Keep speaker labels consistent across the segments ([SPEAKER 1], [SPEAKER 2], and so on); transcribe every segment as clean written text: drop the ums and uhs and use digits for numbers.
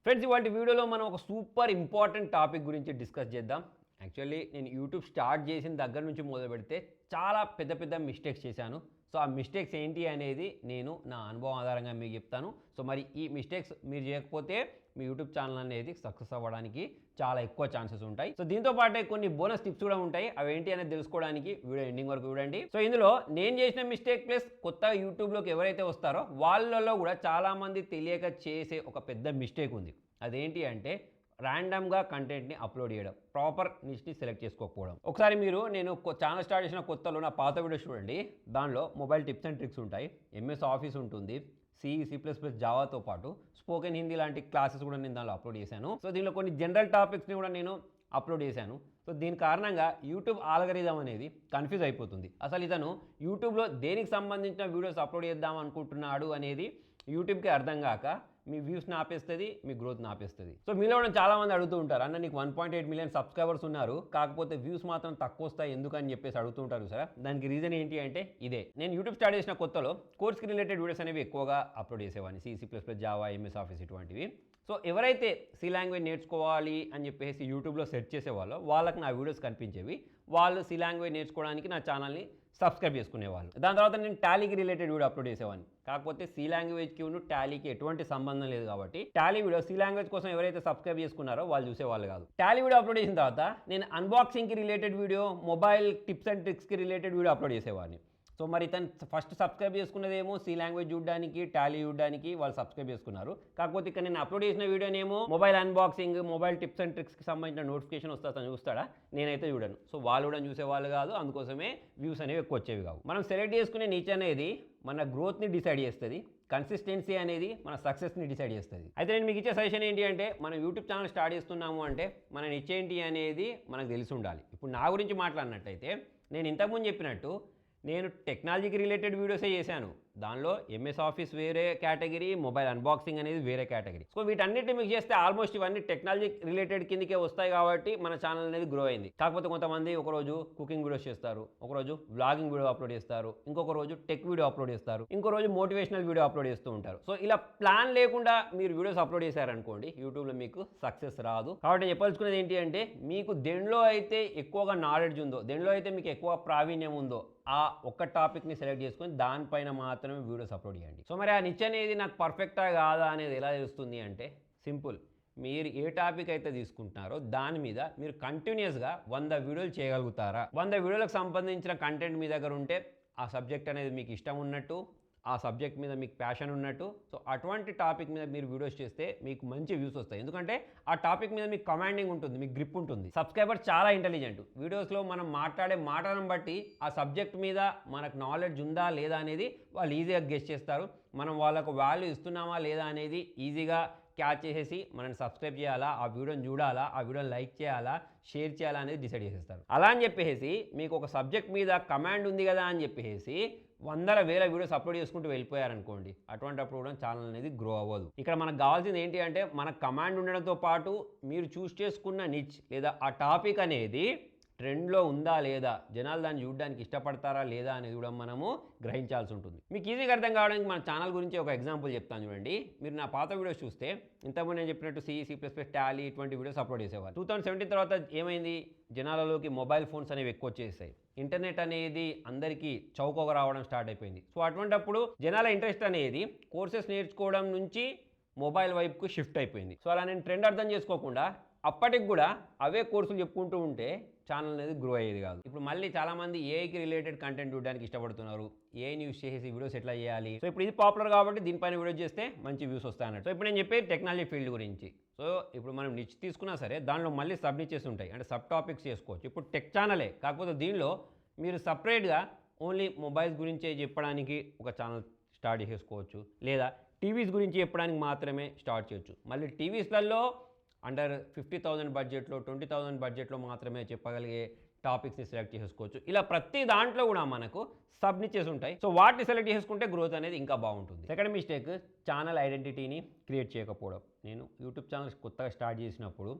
[SPEAKER 1] Friends ఇవాళ వీడియోలో మనం ఒక సూపర్ ఇంపార్టెంట్ టాపిక్ గురించి డిస్కస్ చేద్దాం. యాక్చువల్లీ నేను యూట్యూబ్ స్టార్ట్ చేసిన దగ్గర నుంచి మొదలు పెడితే చాలా పెద్ద మిస్టేక్స్ చేశాను. సో ఆ మిస్టేక్స్ ఏంటి అనేది నేను నా అనుభవం ఆధారంగా మీకు చెప్తాను. సో మరి ఈ మిస్టేక్స్ మీరు చేయకపోతే మీ యూట్యూబ్ ఛానల్ అనేది సక్సెస్ అవ్వడానికి చాలా ఎక్కువ ఛాన్సెస్ ఉంటాయి. సో దీంతో పాటే కొన్ని బోనస్ టిప్స్ కూడా ఉంటాయి. అవి ఏంటి అనేది తెలుసుకోవడానికి వీడియో ఎండింగ్ వరకు చూడండి. సో ఇందులో నేను చేసిన మిస్టేక్ ప్లస్ కొత్తగా యూట్యూబ్లోకి ఎవరైతే వస్తారో వాళ్ళలో కూడా చాలామంది తెలియక చేసే ఒక పెద్ద మిస్టేక్ ఉంది. అదేంటి అంటే ర్యాండమ్గా కంటెంట్ని అప్లోడ్ చేయడం, ప్రాపర్ నిష్ని సెలెక్ట్ చేసుకోకపోవడం. ఒకసారి మీరు నేను ఛానల్ స్టార్ట్ చేసిన కొత్తలో నా పాత వీడియోస్ చూడండి. దానిలో మొబైల్ టిప్స్ అండ్ ట్రిక్స్ ఉంటాయి, ఎంఎస్ ఆఫీస్ ఉంటుంది, C++ జావాతో పాటు స్పోకెన్ హిందీ లాంటి క్లాసెస్ కూడా నేను దానిలో అప్లోడ్ చేశాను. సో దీనిలో కొన్ని జనరల్ టాపిక్స్ని కూడా నేను అప్లోడ్ చేశాను. సో దీని కారణంగా యూట్యూబ్ ఆల్గరిథం అనేది కన్ఫ్యూజ్ అయిపోతుంది. అసలు ఇతను యూట్యూబ్లో దేనికి సంబంధించిన వీడియోస్ అప్లోడ్ చేద్దాం అనుకుంటున్నాడు అనేది యూట్యూబ్కి అర్థం కాక మీ వ్యూస్ని ఆపేస్తుంది, మీ గ్రోత్ని ఆపేస్తుంది. సో మీలో కూడా చాలామంది అడుగుతూ ఉంటారు, అన్న నీకు 1.8 మిలియన్ సబ్స్క్రైబర్స్ ఉన్నారు, కాకపోతే వ్యూస్ మాత్రం తక్కువ వస్తాయి ఎందుకని చెప్పేసి అడుగుతూ ఉంటారు సార్. దానికి రీజన్ ఏంటి అంటే ఇదే. నేను యూట్యూబ్ స్టార్ట్ చేసిన కొత్తలో కోర్స్కి రిలేటెడ్ వీడియోస్ అనేవి ఎక్కువగా అప్లోడ్ చేసేవాడిని, C++, జావా, ఎంఎస్ ఆఫీస్ ఇటువంటివి. సో ఎవరైతే సి లాంగ్వేజ్ నేర్చుకోవాలి అని చెప్పేసి యూట్యూబ్లో సెర్చ్ చేసేవాళ్ళో వాళ్ళకి నా వీడియోస్ కనిపించేవి. వాళ్ళు సి లాంగ్వేజ్ నేర్చుకోవడానికి నా ఛానల్ని సబ్స్క్రైబ్ చేసుకునేవాళ్ళు. దాని తర్వాత నేను టాలీకి రిలేటెడ్ వీడియో అప్లోడ్ చేసేవాడిని. కాకపోతే సి లాంగ్వేజ్కి ఉన్న టాలీకి ఎటువంటి సంబంధం లేదు కాబట్టి టాలీ వీడియో సి లాంగ్వేజ్ కోసం ఎవరైతే సబ్స్క్రైబ్ చేసుకున్నారో వాళ్ళు చూసేవాళ్ళు కాదు. టాలీ వీడియో అప్లోడ్ చేసిన తర్వాత నేను అన్బాక్సింగ్కి related video, mobile tips and ట్రిక్స్కి రిలేటెడ్ వీడియో అప్లోడ్ చేసేవాడిని. సో మరి తను ఫస్ట్ సబ్స్క్రైబ్ చేసుకున్నదేమో సి లాంగ్వేజ్ చూడడానికి, టాలీ చూడడానికి వాళ్ళు సబ్స్క్రైబ్ చేసుకున్నారు. కాకపోతే ఇక్కడ నేను అప్లోడ్ చేసిన వీడియోనేమో mobile unboxing, mobile tips and ట్రిక్స్కి సంబంధించిన నోటిఫికేషన్ వస్తా తను చూస్తాడా, నేనైతే చూడను. సో వాళ్ళు కూడా చూసేవాళ్ళు కాదు, అందుకోసమే వ్యూస్ అనేవి ఎక్కువ వచ్చేవి కావు. మనం సెలెక్ట్ చేసుకునే నిచ్ అనేది మన గ్రోత్ని డిసైడ్ చేస్తుంది, కన్సిస్టెన్సీ అనేది మన సక్సెస్ని డిసైడ్ చేస్తుంది. అయితే నేను మీకు ఇచ్చే సజెషన్ ఏంటి అంటే, మనం యూట్యూబ్ ఛానల్ స్టార్ట్ చేస్తున్నాము అంటే మన నిచ్ ఏంటి అనేది మనకు తెలిసి ఉండాలి. ఇప్పుడు నా గురించి మాట్లాడినట్టయితే నేను ఇంతకుముందు చెప్పినట్టు నేను టెక్నాలజీకి రిలేటెడ్ వీడియోసే చేశాను. దానిలో ఎంఎస్ ఆఫీస్ వేరే కేటగిరీ, మొబైల్ అన్బాక్సింగ్ అనేది వేరే కేటగిరీ. సో వీటన్నిటిని మీకు చేస్తే ఆల్మోస్ట్ ఇవన్నీ టెక్నాలజీ రిలేటెడ్ కిందకే వస్తాయి కాబట్టి మన ఛానల్ అనేది గ్రో అయింది. కాకపోతే కొంతమంది ఒకరోజు కుకింగ్ వీడియోస్ చేస్తారు, ఒకరోజు వ్లాగింగ్ వీడియో అప్లోడ్ చేస్తారు, ఇంకొక రోజు టెక్ వీడియో అప్లోడ్ చేస్తారు, ఇంకో రోజు మోటివేషనల్ వీడియో అప్లోడ్ చేస్తూ ఉంటారు. సో ఇలా ప్లాన్ లేకుండా మీరు వీడియోస్ అప్లోడ్ చేశారనుకోండి, యూట్యూబ్లో మీకు సక్సెస్ రాదు. కాబట్టి చెప్పాల్సుకునేది ఏంటి అంటే, మీకు దేనిలో అయితే ఎక్కువగా నాలెడ్జ్ ఉందో, దేనిలో అయితే మీకు ఎక్కువ ప్రావీణ్యం ఉందో ఆ ఒక్క టాపిక్ని సెలెక్ట్ చేసుకొని దానిపైన మాత్రమే వీడియోస్ అప్లోడ్ చేయండి. సో మరి ఆ నిచ్ అనేది నాకు పర్ఫెక్టా కాదా అనేది ఎలా తెలుస్తుంది అంటే సింపుల్. మీరు ఏ టాపిక్ అయితే తీసుకుంటున్నారో దాని మీద మీరు కంటిన్యూస్గా 100 వీడియోలు చేయగలుగుతారా? 100 వీడియోలకు సంబంధించిన కంటెంట్ మీ దగ్గర ఉంటే ఆ సబ్జెక్ట్ అనేది మీకు ఇష్టం ఉన్నట్టు, ఆ సబ్జెక్ట్ మీద మీకు ప్యాషన్ ఉన్నట్టు. సో అటువంటి టాపిక్ మీద మీరు వీడియోస్ చేస్తే మీకు మంచి వ్యూస్ వస్తాయి. ఎందుకంటే ఆ టాపిక్ మీద మీకు కమాండింగ్ ఉంటుంది, మీకు గ్రిప్ ఉంటుంది. సబ్స్క్రైబర్ చాలా ఇంటెలిజెంట్. వీడియోస్లో మనం మాట్లాడే మాటలను బట్టి ఆ సబ్జెక్ట్ మీద మనకు నాలెడ్జ్ ఉందా లేదా అనేది వాళ్ళు ఈజీగా గెస్ చేస్తారు. మనం వాళ్ళకు వాల్యూ ఇస్తున్నామా లేదా అనేది ఈజీగా క్యాచ్ చేసేసి మనల్ని సబ్స్క్రైబ్ చేయాలా, ఆ వీడియోని చూడాలా, ఆ వీడియోని లైక్ చేయాలా, షేర్ చేయాలా అనేది డిసైడ్ చేసేస్తారు. అలా అని చెప్పేసి మీకు ఒక సబ్జెక్ట్ మీద కమాండ్ ఉంది కదా అని చెప్పేసి 100,000 వీడియోస్ అప్లోడ్ చేసుకుంటూ వెళ్ళిపోయారనుకోండి, అటువంటిప్పుడు కూడా ఛానల్ అనేది గ్రో అవ్వదు. ఇక్కడ మనకు కావాల్సింది ఏంటి అంటే, మన కమాండ్ ఉండడంతో పాటు మీరు చూస్ చేసుకున్న నిచ్ లేదా ఆ టాపిక్ అనేది ట్రెండ్లో ఉందా లేదా, జనాలు దాన్ని చూడడానికి ఇష్టపడతారా లేదా అనేది కూడా మనము గ్రహించాల్సి ఉంటుంది. మీకు ఈజీగా అర్థం కావడానికి మన ఛానల్ గురించి ఒక ఎగ్జాంపుల్ చెప్తాను చూడండి. మీరు నా పాత వీడియోస్ చూస్తే ఇంతకుముందు నేను చెప్పినట్టు C++, టాలీ ఇటువంటి వీడియోస్ అప్లోడ్ చేసేవారు. 2017 తర్వాత ఏమైంది, జనాలలోకి మొబైల్ ఫోన్స్ అనేవి ఎక్కువ వచ్చేసాయి. ఇంటర్నెట్ అనేది అందరికీ చౌకగా రావడం స్టార్ట్ అయిపోయింది. సో అటువంటిప్పుడు జనాల ఇంట్రెస్ట్ అనేది కోర్సెస్ నేర్చుకోవడం నుంచి మొబైల్ వైపుకు షిఫ్ట్ అయిపోయింది. సో అలా నేను ట్రెండ్ అర్థం చేసుకోకుండా అప్పటికి కూడా అవే కోర్సులు చెప్పుకుంటూ ఉంటే ఛానల్ అనేది గ్రో అయ్యేది కాదు. ఇప్పుడు మళ్ళీ చాలామంది ఏఐకి రిలేటెడ్ కంటెంట్ చూడడానికి ఇష్టపడుతున్నారు. ఏఐని యూస్ చేసి వీడియోస్ ఎట్లా చేయాలి, సో ఇప్పుడు ఇది పాపులర్ కాబట్టి దీనిపైన వీడియోస్ చేస్తే మంచి వ్యూస్ వస్తాయి అన్నట్టు. సో ఇప్పుడు నేను చెప్పేది టెక్నాలజీ ఫీల్డ్ గురించి. సో ఇప్పుడు మనం నిచ్ తీసుకున్నా సరే దానిలో మళ్ళీ సబ్ నిచెస్ ఉంటాయి, అంటే సబ్ టాపిక్స్ చేసుకోవచ్చు. ఇప్పుడు టెక్ ఛానలే, కాకపోతే దీనిలో మీరు సపరేట్గా ఓన్లీ మొబైల్స్ గురించే చెప్పడానికి ఒక ఛానల్ స్టార్ట్ చేసుకోవచ్చు, లేదా టీవీస్ గురించి చెప్పడానికి మాత్రమే స్టార్ట్ చేయొచ్చు. మళ్ళీ టీవీస్లలో అండర్ 50,000 బడ్జెట్లో, 20,000 బడ్జెట్లో మాత్రమే చెప్పగలిగే టాపిక్స్ని సెలెక్ట్ చేసుకోవచ్చు. ఇలా ప్రతి దాంట్లో కూడా మనకు సబ్ నిచెస్ ఉంటాయి. సో వాటిని సెలెక్ట్ చేసుకుంటే గ్రోత్ అనేది ఇంకా బాగుంటుంది. సెకండ్ మిస్టేక్, ఛానల్ ఐడెంటిటీని క్రియేట్ చేయకపోవడం. నేను యూట్యూబ్ ఛానల్ కొత్తగా స్టార్ట్ చేసినప్పుడు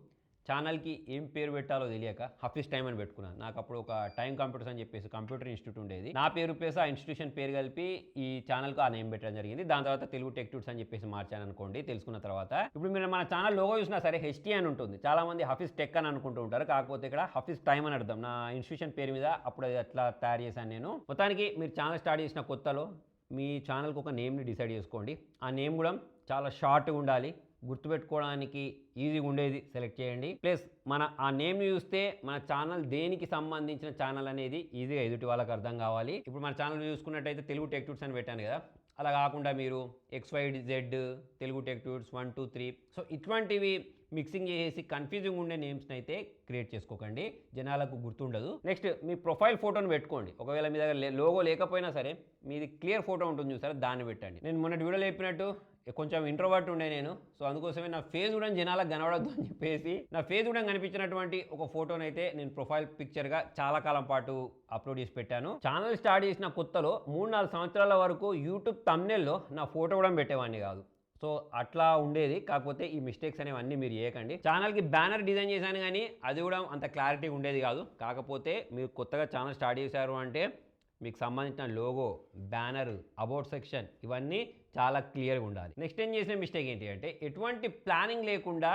[SPEAKER 1] ఛానల్కి ఏం పేరు పెట్టాలో తెలియక హఫీజ్ టైమ్ అని పెట్టుకున్నాను. నాకు అప్పుడు ఒక టైం కంప్యూటర్స్ అని చెప్పేసి కంప్యూటర్ ఇన్స్టిట్యూట్ ఉండేది. నా పేరు ప్లేస్ ఆ ఇన్స్టిట్యూషన్ పేరు కలిపి ఈ ఛానల్కి ఆ నేమ్ పెట్టడం జరిగింది. దాని తర్వాత తెలుగు టెక్ ట్యూట్స్ అని చెప్పేసి మార్చాను అనుకోండి. తెలుసుకున్న తర్వాత ఇప్పుడు మీరు మన ఛానల్ లోగో చూసినా సరే హెచ్టీ అని ఉంటుంది. చాలా మంది హఫీజ్ టెక్ అని అనుకుంటూ ఉంటారు. కాకపోతే ఇక్కడ హఫీజ్ టైమ్ అని అర్థం. నా ఇన్స్టిట్యూషన్ పేరు మీద అప్పుడు అది అట్లా తయారు చేశాను నేను. మొత్తానికి మీరు ఛానల్ స్టార్ట్ చేసిన కొత్తలో మీ ఛానల్కి ఒక నేమ్ని డిసైడ్ చేసుకోండి. ఆ నేమ్ కూడా చాలా షార్ట్గా ఉండాలి, గుర్తుపెట్టుకోవడానికి ఈజీగా ఉండేది సెలెక్ట్ చేయండి. ప్లస్ మన ఆ నేమ్ని చూస్తే మన ఛానల్ దేనికి సంబంధించిన ఛానల్ అనేది ఈజీగా ఎదుటి వాళ్ళకి అర్థం కావాలి. ఇప్పుడు మన ఛానల్ చూసుకున్నట్టయితే తెలుగు టెక్ ట్యూట్స్ అని పెట్టాను కదా, అలా కాకుండా మీరు XYZ Telugu tech tuts 1 2 3 so ఇటువంటివి మిక్సింగ్ చేసి కన్ఫ్యూజింగ్ ఉండే నేమ్స్ని అయితే క్రియేట్ చేసుకోకండి, జనాలకు గుర్తుండదు. నెక్స్ట్ మీ ప్రొఫైల్ ఫోటోని పెట్టుకోండి. ఒకవేళ మీ దగ్గర లోగో లేకపోయినా సరే మీది క్లియర్ ఫోటో ఉంటుంది చూసారా, దాన్ని పెట్టండి. నేను మొన్నటి వీడియోలో చెప్పినట్టు కొంచెం ఇంట్రోవర్ట్ ఉండే నేను, సో అందుకోసమే నా ఫేస్ కూడా జనాలకు కనబడద్దు అని చెప్పేసి నా ఫేస్ కూడా కనిపించినటువంటి ఒక ఫోటోని అయితే నేను ప్రొఫైల్ పిక్చర్గా చాలా కాలం పాటు అప్లోడ్ చేసి పెట్టాను. ఛానల్ స్టార్ట్ చేసిన కొత్తలో 3-4 సంవత్సరాల వరకు యూట్యూబ్ థంబ్నెల్లో నా ఫోటో కూడా పెట్టేవాడిని కాదు. సో అట్లా ఉండేది. కాకపోతే ఈ మిస్టేక్స్ అనేవన్నీ మీరు చేయకండి. ఛానల్కి బ్యానర్ డిజైన్ చేశాను కానీ అది కూడా అంత క్లారిటీ ఉండేది కాదు. కాకపోతే మీరు కొత్తగా ఛానల్ స్టార్ట్ చేశారు అంటే మీకు సంబంధించిన లోగో, బ్యానర్, అబౌట్ సెక్షన్ ఇవన్నీ చాలా క్లియర్గా ఉండాలి. నెక్స్ట్ ఏం చేసిన మిస్టేక్ ఏంటి అంటే ఎటువంటి ప్లానింగ్ లేకుండా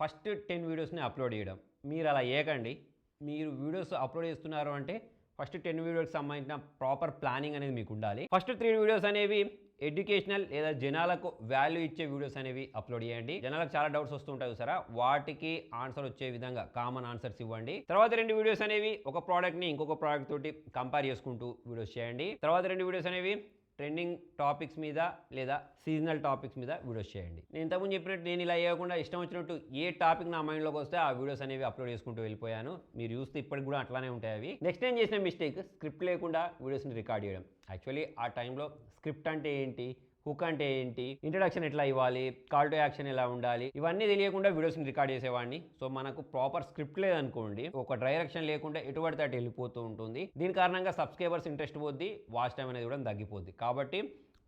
[SPEAKER 1] ఫస్ట్ 10 వీడియోస్ని అప్లోడ్ చేయడం. మీరు అలా చేయకండి. మీరు వీడియోస్ అప్లోడ్ చేస్తున్నారు అంటే ఫస్ట్ 10 వీడియోస్కి సంబంధించిన ప్రాపర్ ప్లానింగ్ అనేది మీకు ఉండాలి. ఫస్ట్ 3 వీడియోస్ అనేవి ఎడ్యుకేషనల్ లేదా జనాలకు వాల్యూ ఇచ్చే వీడియోస్ అనేవి అప్లోడ్ చేయండి. జనాలకు చాలా డౌట్స్ వస్తుంటాయి సరే, వాటికి ఆన్సర్ వచ్చే విధంగా కామన్ ఆన్సర్స్ ఇవ్వండి. తర్వాత 2 వీడియోస్ అనేవి ఒక ప్రోడక్ట్ని ఇంకొక ప్రోడక్ట్ తోటి కంపేర్ చేసుకుంటూ వీడియోస్ చేయండి. తర్వాత 2 వీడియోస్ అనేవి ట్రెండింగ్ టాపిక్స్ మీద లేదా సీజనల్ టాపిక్స్ మీద వీడియోస్ చేయండి. నేను ఇంతకుముందు చెప్పినట్టు నేను ఇలా చేయకుండా ఇష్టం వచ్చినట్టు ఏ టాపిక్ నా మైండ్లోకి వస్తే ఆ వీడియోస్ అనేవి అప్లోడ్ చేసుకుంటూ వెళ్ళిపోయాను. మీరు చూస్తే ఇప్పటికి కూడా అట్లానే ఉంటాయి అవి. నెక్స్ట్ ఏం చేసిన మిస్టేక్ స్క్రిప్ట్ లేకుండా వీడియోస్ని రికార్డ్ చేయడం. యాక్చువల్లీ ఆ టైంలో స్క్రిప్ట్ అంటే ఏంటి, హుక్ అంటే ఏంటి, ఇంట్రడక్షన్ ఎట్లా ఇవ్వాలి, కాల్ టు యాక్షన్ ఎలా ఉండాలి, ఇవన్నీ తెలియకుండా వీడియోస్ని రికార్డ్ చేసేవాడిని. సో మనకు ప్రాపర్ స్క్రిప్ట్ లేదనుకోండి, ఒక డైరెక్షన్ లేకుండా ఎటు పడితే అటు వెళ్ళిపోతూ ఉంటుంది. దీని కారణంగా సబ్స్క్రైబర్స్ ఇంట్రెస్ట్ పోద్ది, వాచ్ టైం అనేది కూడా తగ్గిపోద్ది. కాబట్టి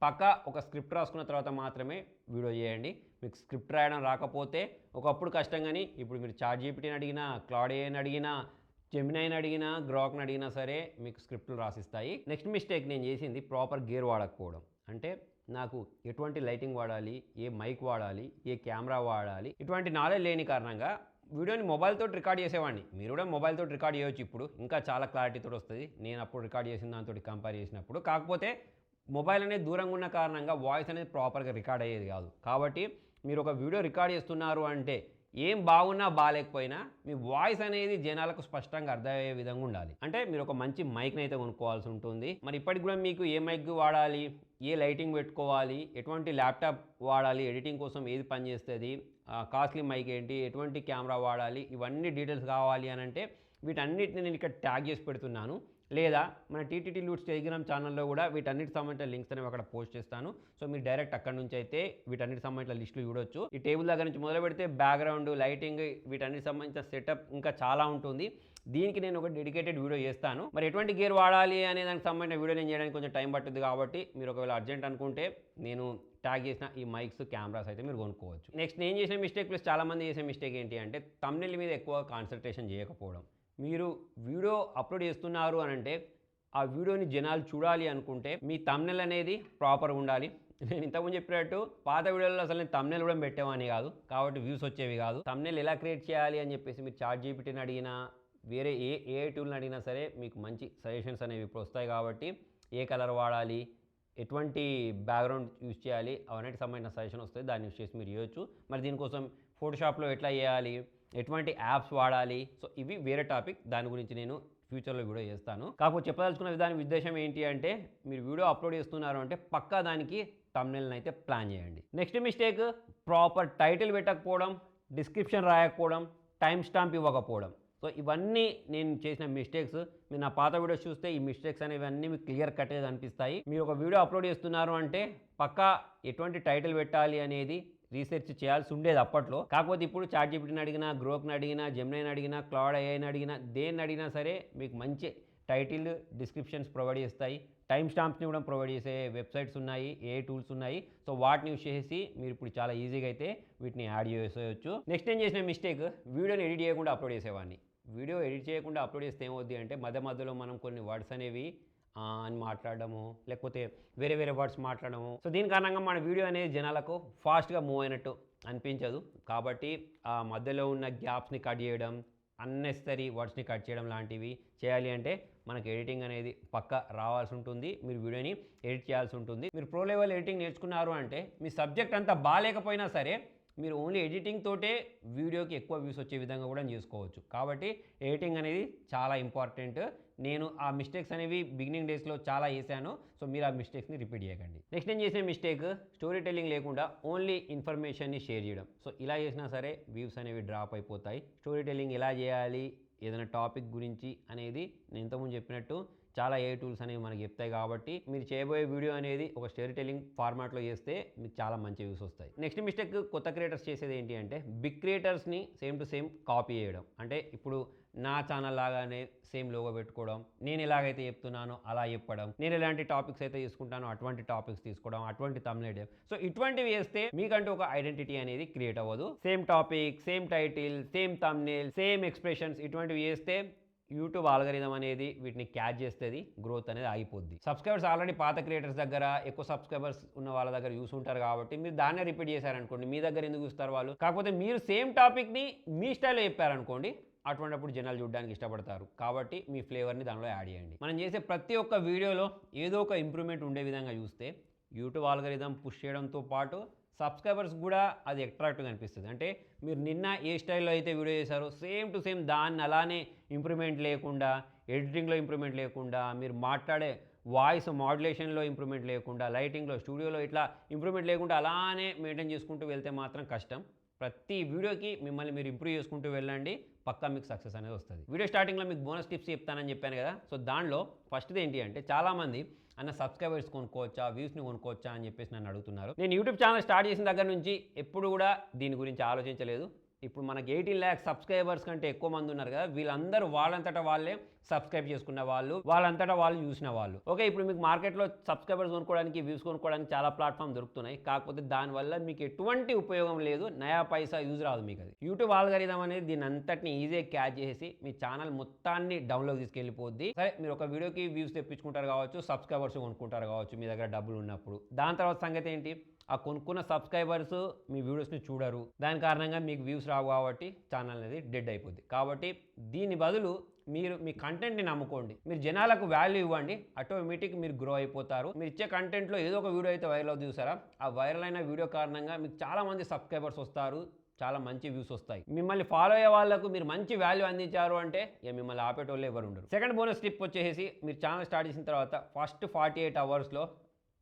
[SPEAKER 1] పక్కా ఒక స్క్రిప్ట్ రాసుకున్న తర్వాత మాత్రమే వీడియో చేయండి. మీకు స్క్రిప్ట్ రాయడం రాకపోతే ఒకప్పుడు కష్టం, కానీ ఇప్పుడు మీరు ChatGPTని అడిగినా, క్లౌడ్ AIని అడిగినా, జెమినైని అడిగినా, గ్రాక్ని అడిగినా సరే మీకు స్క్రిప్ట్లు రాసిస్తాయి. నెక్స్ట్ మిస్టేక్ నేను చేసింది ప్రాపర్ గేర్ వాడకపోవడం. అంటే నాకు ఎటువంటి లైటింగ్ వాడాలి, ఏ మైక్ వాడాలి, ఏ కెమెరా వాడాలి, ఇటువంటి నాలెడ్జ్ లేని కారణంగా వీడియోని మొబైల్తో రికార్డ్ చేసేవాడిని. మీరు కూడా మొబైల్తో రికార్డ్ చేయొచ్చు, ఇప్పుడు ఇంకా చాలా క్లారిటీతో వస్తుంది. నేను అప్పుడు రికార్డ్ చేసిన దాంతో కంపేర్ చేసినప్పుడు. కాకపోతే మొబైల్ అనేది దూరంగా ఉన్న కారణంగా వాయిస్ అనేది ప్రాపర్గా రికార్డ్ అయ్యేది కాదు. కాబట్టి మీరు ఒక వీడియో రికార్డ్ చేస్తున్నారు అంటే ఏం బాగున్నా బాగాలేకపోయినా మీ వాయిస్ అనేది జనాలకు స్పష్టంగా అర్థమయ్యే విధంగా ఉండాలి. అంటే మీరు ఒక మంచి మైక్ని అయితే కొనుక్కోవాల్సి ఉంటుంది. మరి ఇప్పటికి కూడా మీకు ఏ మైక్ వాడాలి, ఏ లైటింగ్ పెట్టుకోవాలి, ఎటువంటి ల్యాప్టాప్ వాడాలి, ఎడిటింగ్ కోసం ఏది పనిచేస్తుంది, కాస్ట్లీ మైక్ ఏంటి, ఎటువంటి కెమెరా వాడాలి, ఇవన్నీ డీటెయిల్స్ కావాలి అని అంటే వీటన్నిటిని నేను ఇక్కడ ట్యాగ్ చేసి పెడుతున్నాను. లేదా మన టీటీటీ లూట్స్ టెలిగ్రామ్ ఛానల్లో కూడా వీటన్నిటి సంబంధించిన లింక్స్ అనేవి అక్కడ పోస్ట్ చేస్తాను. సో మీరు డైరెక్ట్ అక్కడ నుంచి అయితే వీటన్నిటి సంబంధించిన లిస్టులు చూడొచ్చు. ఈ టేబుల్ దగ్గర నుంచి మొదలు పెడితే బ్యాక్గ్రౌండ్, లైటింగ్, వీటన్నిటి సంబంధించిన సెటప్ ఇంకా చాలా ఉంటుంది. దీనికి నేను ఒక డెడికేటెడ్ వీడియో చేస్తాను. మరి ఎటువంటి గేర్ వాడాలి అనే దానికి సంబంధించిన వీడియో నేను చేయడానికి కొంచెం టైం పట్టుద్ది. కాబట్టి మీరు ఒకవేళ అర్జెంట్ అనుకుంటే నేను ట్యాగ్ చేసిన ఈ మైక్స్, కెమెరాస్ అయితే మీరు కొనుక్కోవచ్చు. నెక్స్ట్ నేను చేసిన మిస్టేక్ ప్లస్ చాలామంది చేసే మిస్టేక్ ఏంటి అంటే థంబ్నెయిల్ మీద ఎక్కువ కాన్సన్ట్రేషన్ చేయకపోవడం. మీరు వీడియో అప్లోడ్ చేస్తున్నారు అని అంటే ఆ వీడియోని జనాలు చూడాలి అనుకుంటే మీ థంబ్నెయిల్ అనేది ప్రాపర్గా ఉండాలి. నేను ఇంతకుముందు చెప్పినట్టు పాత వీడియోలో అసలు నేను థంబ్నెయిల్ కూడా పెట్టేవాని కాదు, కాబట్టి వ్యూస్ వచ్చేవి కాదు. థంబ్నెయిల్ ఎలా క్రియేట్ చేయాలి అని చెప్పేసి మీరు ChatGPTని అడిగినా, వేరే AI టూల్ని అడిగినా సరే మీకు మంచి సజెషన్స్ అనేవి ఇప్పుడు వస్తాయి. కాబట్టి ఏ కలర్ వాడాలి, ఎటువంటి బ్యాక్గ్రౌండ్ యూజ్ చేయాలి, అవన్నిటికి సంబంధించిన సజెషన్ వస్తుంది. దాన్ని యూజ్ చేసి మీరు చేయొచ్చు. మరి దీనికోసం ఫోటోషాప్లో ఎట్లా చేయాలి, ఎటువంటి యాప్స్ వాడాలి, సో ఇవి వేరే టాపిక్. దాని గురించి నేను ఫ్యూచర్లో వీడియో చేస్తాను. కాకపోతే చెప్పదలుచుకున్న దాని ఉద్దేశం ఏంటి అంటే మీరు వీడియో అప్లోడ్ చేస్తున్నారు అంటే పక్కా దానికి థంబ్నెయిల్ని అయితే ప్లాన్ చేయండి. నెక్స్ట్ మిస్టేక్ ప్రాపర్ టైటిల్ పెట్టకపోవడం, డిస్క్రిప్షన్ రాయకపోవడం, టైం స్టాంప్ ఇవ్వకపోవడం. సో ఇవన్నీ నేను చేసిన మిస్టేక్స్. మీరు నా పాత వీడియోస్ చూస్తే ఈ మిస్టేక్స్ అనేవి అన్నీ మీకు క్లియర్ కట్గా కనిపిస్తాయి. మీరు ఒక వీడియో అప్లోడ్ చేస్తున్నారు అంటే పక్కా ఎటువంటి టైటిల్ పెట్టాలి అనేది రీసెర్చ్ చేయాల్సి ఉండేది అప్పట్లో. కాకపోతే ఇప్పుడు ChatGPTని అడిగినా, గ్రోక్ని అడిగినా, జెమినైని అడిగినా, క్లౌడ్ AIని అడిగినా, దేన్ని అడిగినా సరే మీకు మంచి టైటిల్, డిస్క్రిప్షన్స్ ప్రొవైడ్ చేస్తాయి. టైం స్టాంప్స్ని కూడా ప్రొవైడ్ చేసే వెబ్సైట్స్ ఉన్నాయి, ఏ టూల్స్ ఉన్నాయి. సో వాటిని యూస్ చేసి మీరు ఇప్పుడు చాలా ఈజీగా అయితే వీటిని యాడ్ చేసేయచ్చు. నెక్స్ట్ నేను చేసిన మిస్టేక్, వీడియోని ఎడిట్ చేయకుండా అప్లోడ్ చేసేవాడిని. వీడియో ఎడిట్ చేయకుండా అప్లోడ్ చేస్తే ఏమవుద్ది అంటే మధ్యలో మనం కొన్ని వర్డ్స్ అనేవి అని మాట్లాడడము, లేకపోతే వేరే వేరే వర్డ్స్ మాట్లాడము. సో దీని కారణంగా మన వీడియో అనేది జనాలకు ఫాస్ట్గా మూవ్ అయినట్టు అనిపించదు. కాబట్టి ఆ మధ్యలో ఉన్న గ్యాప్స్ని కట్ చేయడం, అన్నెసరీ వర్డ్స్ని కట్ చేయడం లాంటివి చేయాలి అంటే మనకు ఎడిటింగ్ అనేది పక్క రావాల్సి ఉంటుంది. మీరు వీడియోని ఎడిట్ చేయాల్సి ఉంటుంది. మీరు ప్రో లెవెల్ ఎడిటింగ్ నేర్చుకున్నారు అంటే మీ సబ్జెక్ట్ అంతా బాగాలేకపోయినా సరే మీరు ఓన్లీ ఎడిటింగ్ తోటే వీడియోకి ఎక్కువ వ్యూస్ వచ్చే విధంగా కూడా చేసుకోవచ్చు. కాబట్టి ఎడిటింగ్ అనేది చాలా ఇంపార్టెంట్. నేను ఆ మిస్టేక్స్ అనేవి బిగినింగ్ డేస్లో చాలా చేశాను. సో మీరు ఆ మిస్టేక్స్ని రిపీట్ చేయకండి. నెక్స్ట్ నేను చేసే మిస్టేక్, స్టోరీ టెల్లింగ్ లేకుండా ఓన్లీ ఇన్ఫర్మేషన్ని షేర్ చేయడం. సో ఇలా చేసినా సరే వ్యూస్ అనేవి డ్రాప్ అయిపోతాయి. స్టోరీ టెల్లింగ్ ఎలా చేయాలి, ఏదైనా టాపిక్ గురించి అనేది నేను ఇంతకుముందు చెప్పినట్టు చాలా ఏ టూల్స్ అనేవి మనకి చెప్తాయి. కాబట్టి మీరు చేయబోయే వీడియో అనేది ఒక స్టోరీ టెల్లింగ్ ఫార్మాట్లో చేస్తే మీకు చాలా మంచి వ్యూస్ వస్తాయి. నెక్స్ట్ మిస్టేక్ కొత్త క్రియేటర్స్ చేసేది ఏంటి అంటే బిగ్ క్రియేటర్స్ని సేమ్ టు సేమ్ కాపీ చేయడం. అంటే ఇప్పుడు నా ఛానల్ లాగానే సేమ్ లోగో పెట్టుకోవడం, నేను ఎలాగైతే చెప్తున్నానో అలా చెప్పడం, నేను ఎలాంటి టాపిక్స్ అయితే తీసుకుంటానో అటువంటి టాపిక్స్ తీసుకోవడం, అటువంటి తమ్నెయిల్. సో ఇటువంటివి చేస్తే మీకంటూ ఒక ఐడెంటిటీ అనేది క్రియేట్ అవ్వదు. Same topic, same title, same thumbnail, same expressions ఇటువంటివి చేస్తే యూట్యూబ్ ఆల్గరిథం అనేది వీటిని క్యాచ్ చేస్తుంది, గ్రోత్ అనేది ఆగిపోద్ది. సబ్స్క్రైబర్స్ ఆల్రెడీ పాత క్రియేటర్స్ దగ్గర, ఎక్కువ సబ్స్క్రైబర్స్ ఉన్న వాళ్ళ దగ్గర చూసుంటారు కాబట్టి మీరు దాన్నే రిపీట్ చేశారనుకోండి, మీ దగ్గర ఎందుకు చూస్తారు వాళ్ళు. కాకపోతే మీరు సేమ్ టాపిక్ని మీ స్టైల్లో చెప్పారనుకోండి, అటువంటిప్పుడు జనాలు చూడడానికి ఇష్టపడతారు. కాబట్టి మీ ఫ్లేవర్ని దానిలో యాడ్ చేయండి. మనం చేసే ప్రతి ఒక్క వీడియోలో ఏదో ఒక ఇంప్రూవ్మెంట్ ఉండే విధంగా చూస్తే యూట్యూబ్ ఆల్గరిథం పుష్ చేయడంతో పాటు సబ్స్క్రైబర్స్ కూడా అది అట్రాక్టివ్గా అనిపిస్తుంది. అంటే మీరు నిన్న ఏ స్టైల్లో అయితే వీడియో చేశారో సేమ్ టు సేమ్ దాన్ని అలానే ఇంప్రూవ్మెంట్ లేకుండా, ఎడిటింగ్లో ఇంప్రూవ్మెంట్ లేకుండా, మీరు మాట్లాడే వాయిస్ మాడ్యులేషన్లో ఇంప్రూవ్మెంట్ లేకుండా, లైటింగ్లో, స్టూడియోలో ఇట్లా ఇంప్రూవ్మెంట్ లేకుండా అలానే మెయింటైన్ చేసుకుంటూ వెళ్తే మాత్రం కష్టం. ప్రతి వీడియోకి మిమ్మల్ని మీరు ఇంప్రూవ్ చేసుకుంటూ వెళ్ళండి, పక్కా మీకు సక్సెస్ అనేది వస్తుంది. వీడియో స్టార్టింగ్లో మీకు బోనస్ టిప్స్ చెప్తానని చెప్పాను కదా. సో దానిలో ఫస్ట్ది ఏంటి అంటే చాలామంది అన్న సబ్స్క్రైబర్స్ కొనుక్కోవచ్చా, వ్యూస్ని కొనుక్కోవచ్చా అని చెప్పేసి నన్ను అడుగుతున్నారు. నేను యూట్యూబ్ ఛానల్ స్టార్ట్ చేసిన దగ్గర నుంచి ఎప్పుడు కూడా దీని గురించి ఆలోచించలేదు. ఇప్పుడు మనకి 18 lakhs సబ్స్క్రైబర్స్ కంటే ఎక్కువ మంది ఉన్నారు కదా, వీళ్ళందరూ వాళ్ళంతటా వాళ్ళే సబ్స్క్రైబ్ చేసుకున్న వాళ్ళు, వాళ్ళంతటా వాళ్ళు చూసిన వాళ్ళు. ఓకే, ఇప్పుడు మీకు మార్కెట్లో సబ్స్క్రైబర్స్ కొనుక్కోవడానికి, వ్యూస్ కొనుక్కోవడానికి చాలా ప్లాట్ఫామ్ దొరుకుతున్నాయి. కాకపోతే దానివల్ల మీకు ఎటువంటి ఉపయోగం లేదు, నయా పైసా యూజ్ రాదు మీకు. అది యూట్యూబ్ ఆల్గరిథం అనేది దీని అంతటిని ఈజీగా క్యాచ్ చేసి మీ ఛానల్ మొత్తాన్ని డౌన్లోకి తీసుకెళ్ళిపోద్ది. సరే, మీరు ఒక వీడియోకి వ్యూస్ తెప్పించుకుంటారు కావచ్చు, సబ్స్క్రైబర్స్ కొనుక్కుంటారు కావచ్చు మీ దగ్గర డబ్బులు ఉన్నప్పుడు. దాని తర్వాత సంగతి ఏంటి, ఆ కొనుక్కున్న సబ్స్క్రైబర్స్ మీ వీడియోస్ని చూడరు, దాని కారణంగా మీకు వ్యూస్ రావు, కాబట్టి ఛానల్ అనేది డెడ్ అయిపోద్ది. కాబట్టి దీని బదులు మీరు మీ కంటెంట్ని నమ్ముకోండి, మీరు జనాలకు వాల్యూ ఇవ్వండి, ఆటోమేటిక్ మీరు గ్రో అయిపోతారు. మీరు ఇచ్చే కంటెంట్లో ఏదో ఒక వీడియో అయితే వైరల్ అవుతుంది చూసారా, ఆ వైరల్ అయిన వీడియో కారణంగా మీకు చాలామంది సబ్స్క్రైబర్స్ వస్తారు, చాలా మంచి వ్యూస్ వస్తాయి. మిమ్మల్ని ఫాలో అయ్యే వాళ్ళకు మీరు మంచి వాల్యూ అందించారు అంటే ఇక మిమ్మల్ని ఆపేటోళ్ళు ఎవరు ఉండరు. సెకండ్ బోనస్ టిప్ వచ్చేసి, మీరు ఛానల్ స్టార్ట్ చేసిన తర్వాత ఫస్ట్ 48 అవర్స్లో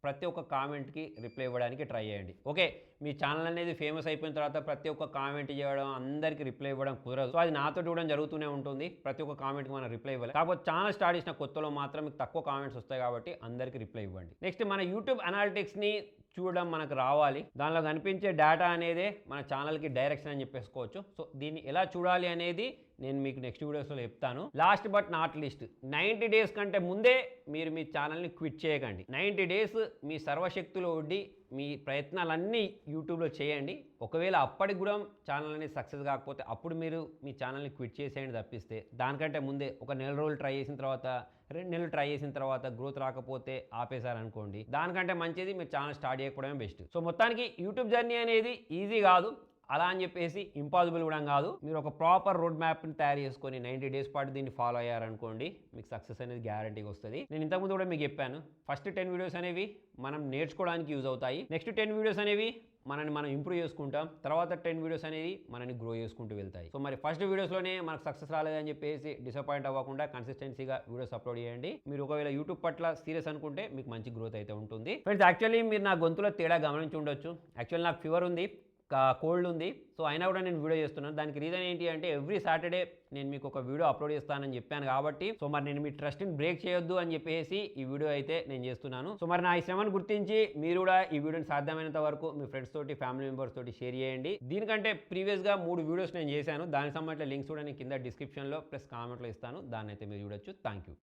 [SPEAKER 1] ప్రతి ఒక్క కామెంట్కి రిప్లై ఇవ్వడానికి ట్రై చేయండి. ఓకే, మీ ఛానల్ అనేది ఫేమస్ అయిపోయిన తర్వాత ప్రతి ఒక్క కామెంట్ చేయడం, అందరికీ రిప్లై ఇవ్వడం కుదరదు. సో అది నాతో కూడా జరుగుతూనే ఉంటుంది. ప్రతి ఒక్క కామెంట్కి మనం రిప్లై ఇవ్వాలి. కాకపోతే ఛానల్ స్టార్ట్ చేసిన కొత్తలో మాత్రం మీకు తక్కువ కామెంట్స్ వస్తాయి కాబట్టి అందరికీ రిప్లై ఇవ్వండి. నెక్స్ట్ మన యూట్యూబ్ అనాలిటిక్స్ని చూడడం మనకు రావాలి. దానిలో కనిపించే డేటా అనేదే మన ఛానల్కి డైరెక్షన్ అని చెప్పేసుకోవచ్చు. సో దీన్ని ఎలా చూడాలి అనేది నేను మీకు నెక్స్ట్ వీడియోస్లో చెప్తాను. Last but not least, 90 days కంటే ముందే మీరు మీ ఛానల్ని క్విట్ చేయకండి. 90 days మీ సర్వశక్తులు ఒడ్డి మీ ప్రయత్నాలన్నీ యూట్యూబ్లో చేయండి. ఒకవేళ అప్పటికి కూడా ఛానల్ అనేది సక్సెస్ కాకపోతే అప్పుడు మీరు మీ ఛానల్ని క్విట్ చేసేయండి తప్పిస్తే, దానికంటే ముందే ఒక 1 నెల రోజులు ట్రై చేసిన తర్వాత, 2 నెలలు ట్రై చేసిన తర్వాత గ్రోత్ రాకపోతే ఆపేశారనుకోండి, దానికంటే మంచిది మీరు ఛానల్ స్టార్ట్ చేయకపోవడమే బెస్ట్. సో మొత్తానికి యూట్యూబ్ జర్నీ అనేది ఈజీ కాదు, అలా అని చెప్పేసి ఇంపాసిబుల్ కూడా కాదు. మీరు ఒక ప్రాపర్ రోడ్ మ్యాప్ని తయారు చేసుకొని 90 days పాటు దీన్ని ఫాలో అయ్యారనుకోండి, మీకు సక్సెస్ అనేది గ్యారంటీగా వస్తుంది. నేను ఇంతకుముందు కూడా మీకు చెప్పాను, ఫస్ట్ 10 వీడియోస్ అనేవి మనం నేర్చుకోవడానికి యూజ్ అవుతాయి. నెక్స్ట్ 10 వీడియోస్ అనేవి మనని మనం ఇంప్రూవ్ చేసుకుంటాం. తర్వాత 10 వీడియోస్ అనేది మనని గ్రో చేసుకుంటూ వెళ్తాయి. సో మరి ఫస్ట్ వీడియోస్లోనే మనకు సక్సెస్ రాలేదని చెప్పేసి డిసప్పాయింట్ అవ్వకుండా కన్సిస్టెన్సీగా వీడియోస్ అప్లోడ్ చేయండి. మీరు ఒకవేళ యూట్యూబ్ పట్ల సీరియస్ అనుకుంటే మీకు మంచి గ్రోత్ అయితే ఉంటుంది. ఫ్రెండ్స్, యాక్చువల్లీ మీరు నా గొంతులో తేడా గమనించి ఉండొచ్చు. యాక్చువల్లీ నాకు ఫీవర్ ఉంది, కోల్డ్ ఉంది. సో అయినా కూడా నేను వీడియో చేస్తున్నాను. దానికి రీజన్ ఏంటి అంటే ఎవ్రీ సాటర్డే నేను మీకు ఒక వీడియో అప్లోడ్ చేస్తానని చెప్పాను కాబట్టి, సో మరి నేను మీ ట్రస్ట్ని బ్రేక్ చేయొద్దు అని చెప్పేసి ఈ వీడియో అయితే నేను చేస్తున్నాను. సో మరి నా ఈ శ్రమను గుర్తించి మీరు కూడా ఈ వీడియోని సాధ్యమైనంత వరకు మీ ఫ్రెండ్స్ తోటి, ఫ్యామిలీ మెంబర్స్ తోటి షేర్ చేయండి. దీనికంటే ప్రీవియస్గా 3 వీడియోస్ నేను చేశాను. దానికి సంబంధించిన లింక్స్ కూడా నేను కింద డిస్క్రిప్షన్లో ప్లస్ కామెంట్లో ఇస్తాను. దాన్ని అయితే మీరు చూడొచ్చు. Thank you.